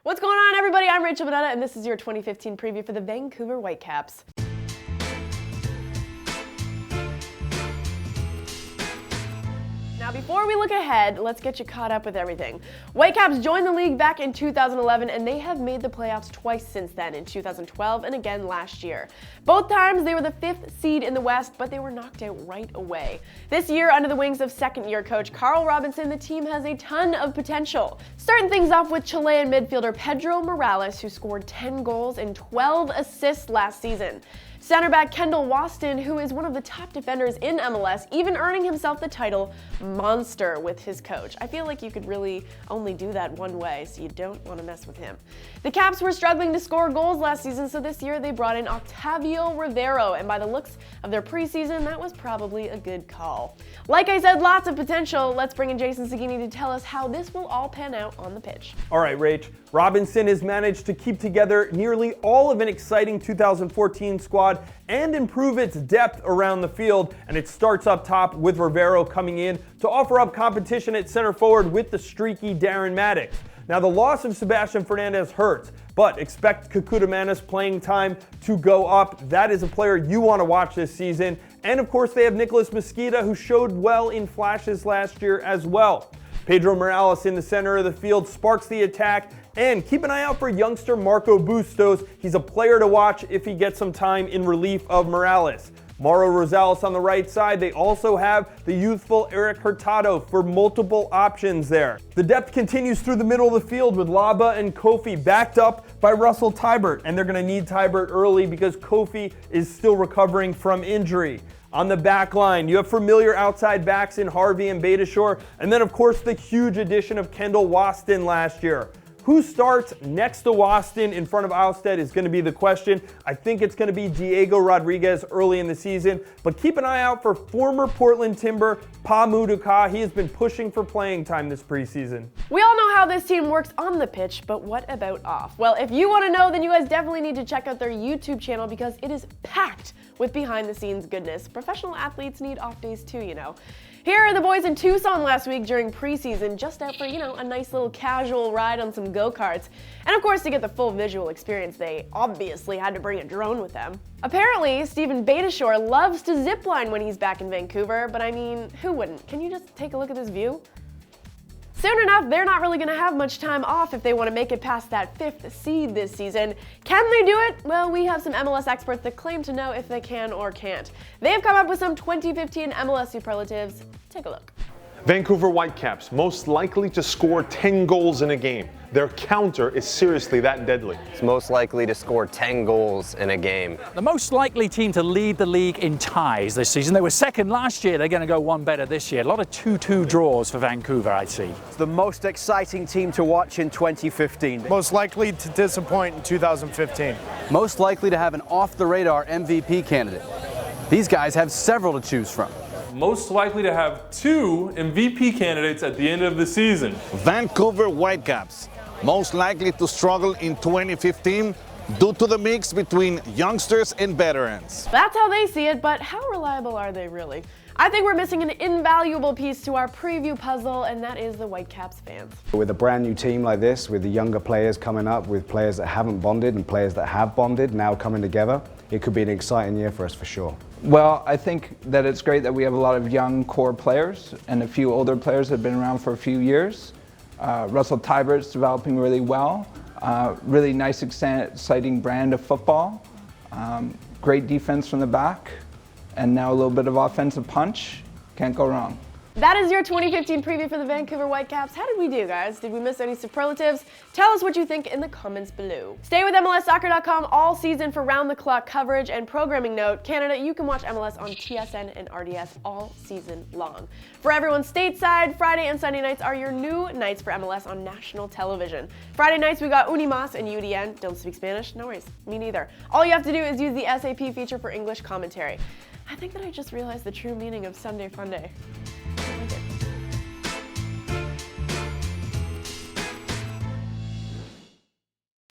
What's going on, everybody? I'm Rachel Bonnetta, and this is your 2015 preview for the Vancouver Whitecaps. Now, before we look ahead, let's get you caught up with everything. Whitecaps joined the league back in 2011, and they have made the playoffs twice since then, in 2012 and again last year. Both times, they were the 5th seed in the West, but they were knocked out right away. This year, under the wings of second-year coach Carl Robinson, the team has a ton of potential. Starting things off with Chilean midfielder Pedro Morales, who scored 10 goals and 12 assists last season. Center back Kendall Waston, who is one of the top defenders in MLS, even earning himself the title Monster with his coach. I feel like you could really only do that one way, so you don't want to mess with him. The Caps were struggling to score goals last season, so this year they brought in Octavio Rivero, and by the looks of their preseason, that was probably a good call. Like I said, lots of potential. Let's bring in Jason Saghini to tell us how this will all pan out on the pitch. All right, Rach. Robinson has managed to keep together nearly all of an exciting 2014 squad and improve its depth around the field, and it starts up top with Rivero coming in to offer up competition at center forward with the streaky Darren Maddox. Now, the loss of Sebastian Fernandez hurts, but expect Kekuta playing time to go up. That is a player you want to watch this season. And of course, they have Nicholas Mosqueda, who showed well in flashes last year as well. Pedro Morales in the center of the field sparks the attack. And keep an eye out for youngster Marco Bustos. He's a player to watch if he gets some time in relief of Morales. Mauro Rosales on the right side. They also have the youthful Eric Hurtado for multiple options there. The depth continues through the middle of the field with Laba and Kofi backed up by Russell Teibert. And they're going to need Teibert early because Kofi is still recovering from injury. On the back line, you have familiar outside backs in Harvey and Beitashour. And then, of course, the huge addition of Kendall Waston last year. Who starts next to Waston in front of Ousted is going to be the question. I think it's going to be Diego Rodriguez early in the season, but keep an eye out for former Portland Timber Pa Muduka. He has been pushing for playing time this preseason. We all know how this team works on the pitch, but what about off? Well, if you want to know, then you guys definitely need to check out their YouTube channel because it is packed with behind-the-scenes goodness. Professional athletes need off days too, you know. Here are the boys in Tucson last week during preseason, just out for, a nice little casual ride on some go-karts. And of course, to get the full visual experience, they obviously had to bring a drone with them. Apparently, Steven Beitashour loves to zipline when he's back in Vancouver, but I mean, who wouldn't? Can you just take a look at this view? Soon enough, they're not really going to have much time off if they want to make it past that 5th seed this season. Can they do it? Well, we have some MLS experts that claim to know if they can or can't. They have come up with some 2015 MLS superlatives. Take a look. Vancouver Whitecaps, most likely to score 10 goals in a game. Their counter is seriously that deadly. It's most likely to score 10 goals in a game. The most likely team to lead the league in ties this season. They were second last year. They're going to go one better this year. A lot of 2-2 draws for Vancouver, I see. It's the most exciting team to watch in 2015. Most likely to disappoint in 2015. Most likely to have an off-the-radar MVP candidate. These guys have several to choose from. Most likely to have 2 MVP candidates at the end of the season. Vancouver Whitecaps, most likely to struggle in 2015 due to the mix between youngsters and veterans. That's how they see it, but how reliable are they really? I think we're missing an invaluable piece to our preview puzzle, and that is the Whitecaps fans. With a brand new team like this, with the younger players coming up, with players that haven't bonded and players that have bonded now coming together, it could be an exciting year for us for sure. Well, I think that it's great that we have a lot of young core players and a few older players that have been around for a few years. Russell Teibert's developing really well. Really nice, exciting brand of football. Great defense from the back. And now a little bit of offensive punch. Can't go wrong. That is your 2015 preview for the Vancouver Whitecaps. How did we do, guys? Did we miss any superlatives? Tell us what you think in the comments below. Stay with MLSsoccer.com all season for round-the-clock coverage and programming note. Canada, you can watch MLS on TSN and RDS all season long. For everyone stateside, Friday and Sunday nights are your new nights for MLS on national television. Friday nights, we got Unimas and UDN. Don't speak Spanish? No worries. Me neither. All you have to do is use the SAP feature for English commentary. I think that I just realized the true meaning of Sunday Funday.